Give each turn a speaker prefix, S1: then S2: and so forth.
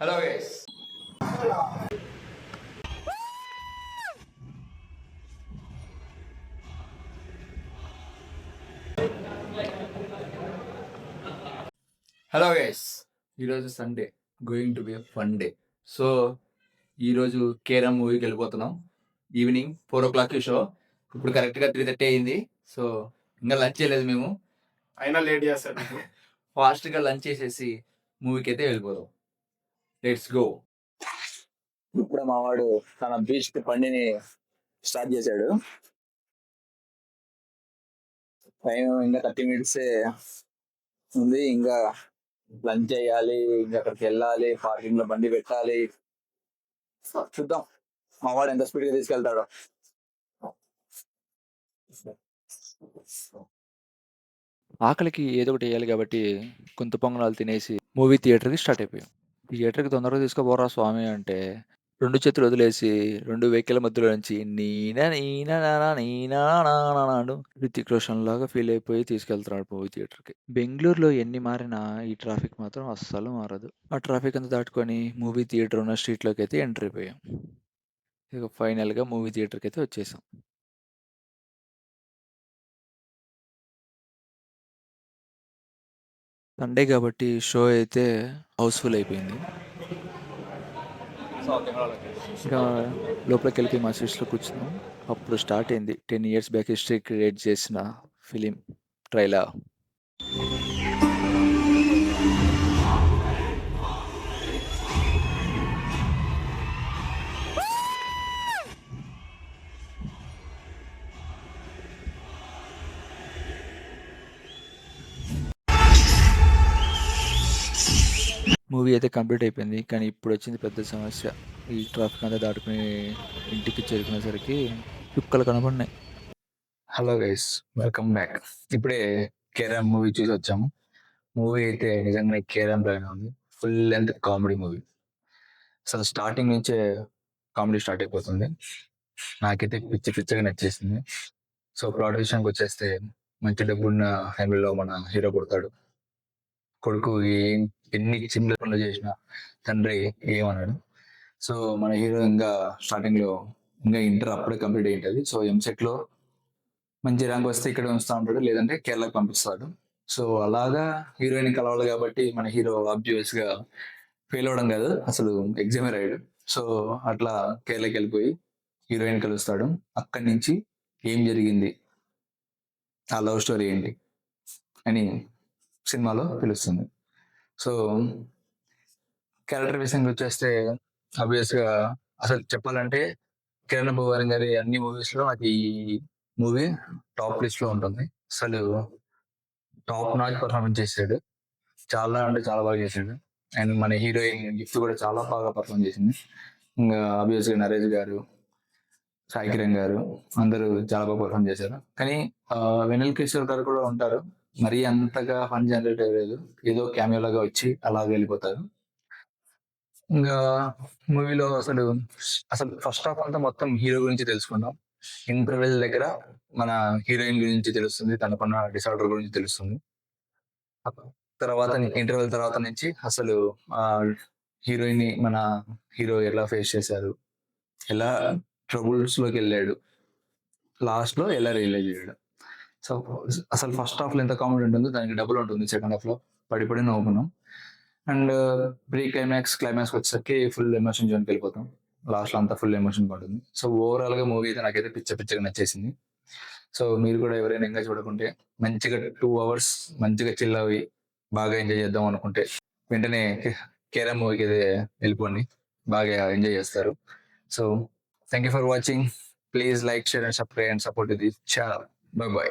S1: Hello guys. Hello guys, ఈరోజు Sunday, going to be fun day. So ఈరోజు కేరమ్ మూవీకి వెళ్ళిపోతున్నాం. Evening 4 o'clock show. ఇప్పుడు కరెక్ట్గా 3:30 అయింది. సో ఇంకా లంచ్ చేయలేదు మేము.
S2: అయినా లేట్ చేస్తాను.
S1: ఫాస్ట్గా లంచ్ చేసేసి మూవీకి అయితే వెళ్ళిపోదాం. Let's go.
S3: ఇప్పుడు మా వాడు తన బీచ్ బండిని స్టార్ట్ చేశాడు. టైం ఇంకా 30 minutes ఉంది. ఇంకా లంచ్ చేయాలి, ఇంకా అక్కడికి వెళ్ళాలి, పార్కింగ్ లో బండి పెట్టాలి. చూద్దాం మా వాడు ఎంత స్పీడ్ గా తీసుకెళ్తాడో.
S4: ఆకలికి ఏదో ఒకటి వేయాలి కాబట్టి గుంత పొంగనాలు తినేసి మూవీ థియేటర్కి స్టార్ట్ అయిపోయాం. థియేటర్కి తొందరగా తీసుకుపోరా స్వామి అంటే 2 చేతులు వదిలేసి 2 వెహికల్ మధ్యలో నుంచి నీనా నీనా నానా నీనా నానా నాను రితిక్ రోషన్ లాగా ఫీల్ అయిపోయి తీసుకెళ్తున్నాడు మూవీ థియేటర్కి. బెంగళూరులో ఎన్ని మారినా ఈ ట్రాఫిక్ మాత్రం అస్సలు మారదు. ఆ ట్రాఫిక్ అంతా దాటుకొని మూవీ థియేటర్ ఉన్న స్ట్రీట్లోకి అయితే ఎంటర్ అయిపోయాం. ఇక ఫైనల్గా మూవీ థియేటర్కి అయితే వచ్చేసాం. సండే కాబట్టి షో అయితే హౌస్ఫుల్ అయిపోయింది. ఇంకా లోపలికి వెళ్ళి మా సీట్స్లో కూర్చున్నాం. అప్పుడు స్టార్ట్ అయింది 10 years బ్యాక్ హిస్టరీ క్రియేట్ చేసిన ఫిలిం ట్రైలర్. మూవీ అయితే కంప్లీట్ అయిపోయింది. కానీ ఇప్పుడు వచ్చింది పెద్ద సమస్య. ఈ ట్రాఫిక్ అంతా దాటుకుని ఇంటికి చేరుకునేసరికి చుక్కలు కనబడినాయి.
S1: Hello guys, welcome back. ఇప్పుడే కేరమ్ మూవీ చూసి వచ్చాము. మూవీ అయితే నిజంగానే కేరమ్ లాగానే ఉంది. Full length comedy movie. అసలు స్టార్టింగ్ నుంచే కామెడీ స్టార్ట్ అయిపోతుంది. నాకైతే పిచ్చగా నచ్చేసింది. సో ప్లాట్ విషయానికి వచ్చేస్తే, మంచి డబ్బున్న ఫ్యామిలీలో మన హీరో పుడతాడు. కొడుకు ఎన్ని చిన్న పనులు చేసినా తండ్రి ఏమన్నాడు. సో మన హీరో ఇంకా స్టార్టింగ్ లో ఇంకా ఇంటర్ అప్పుడే కంప్లీట్ అయి ఉంటుంది. సో ఎంసెట్ లో మంచి ర్యాంక్ వస్తే ఇక్కడ ఉంచుతా ఉంటాడు, లేదంటే కేరళకు పంపిస్తాడు. సో అలాగా హీరోయిన్ కలవాలి కాబట్టి మన హీరో ఆబ్వియస్ గా ఫెయిల్ అవడం కాదు, అసలు ఎగ్జామే రాయడు. సో అట్లా కేరళకి వెళ్ళిపోయి హీరోయిన్ కలుస్తాడు. అక్కడి నుంచి ఏం జరిగింది, ఆ లవ్ స్టోరీ ఏంటి అని సినిమాలో తెలుస్తుంది. సో క్యారెక్టర్ విషయంకి వచ్చేస్తే ఆబ్వియస్ గా అసలు చెప్పాలంటే కిరణ్ భూవారి గారి అన్ని మూవీస్ లో నాకు ఈ మూవీ టాప్ లిస్ట్ లో ఉంటుంది. అసలు టాప్ నాచ్ పర్ఫార్మెన్స్ చేశాడు. చాలా అంటే చాలా బాగా చేశాడు. అండ్ మన హీరోయిన్ గిఫ్ట్ కూడా చాలా బాగా పర్ఫార్మ్ చేసింది. ఇంకా ఆబ్వియస్ గా నరేష్ గారు, సాయి కిరణ్ గారు అందరూ చాలా బాగా పర్ఫార్మ్ చేశారు. కానీ వెన్నెల కిషోర్ గారు కూడా ఉంటారు. మరీ అంతగా ఫన్ జనరేట్ అయ్యలేదు, ఏదో క్యామియో లాగా వచ్చి అలాగే వెళ్ళిపోతారు. ఇంకా మూవీలో అసలు ఫస్ట్ హాఫ్ అంతా మొత్తం హీరో గురించి తెలుసుకుంటాం. ఇంటర్వెల్ దగ్గర మన హీరోయిన్ గురించి తెలుస్తుంది, తనకున్న డిసార్డర్ గురించి తెలుస్తుంది. తర్వాత ఇంటర్వెల్ తర్వాత నుంచి అసలు ఆ హీరోయిన్ ని మన హీరో ఎలా ఫేస్ చేశారు, ఎలా ట్రబుల్స్ లోకి వెళ్ళాడు, లాస్ట్ లో ఎలా రియలైజ్ అయ్యాడు. సో అసలు ఫస్ట్ హాఫ్ లో ఎంత కామెడీ ఉంటుందో దానికి డబుల్ ఉంటుంది సెకండ్ హాఫ్ లో. పడి నవ్వుకున్నాం. అండ్ ప్రీ క్లైమాక్స్ వచ్చేసరికి ఫుల్ ఎమోషన్ జోన్కి వెళ్ళిపోతాం. లాస్ట్ లో అంతా ఫుల్ ఎమోషన్ ఉంటుంది. సో ఓవరాల్ గా మూవీ అయితే నాకైతే పిచ్చగా నచ్చేసింది. సో మీరు కూడా ఎవరైనా ఇంకా చూడకుంటే, మంచిగా 2 hours మంచిగా చిల్ అవి బాగా ఎంజాయ్ చేద్దాం అనుకుంటే వెంటనే కేరమ్ మూవీకి అయితే వెళ్ళిపోండి, బాగా ఎంజాయ్ చేస్తారు. So thank you for watching. Please like, share and subscribe and support this channel. Bye bye.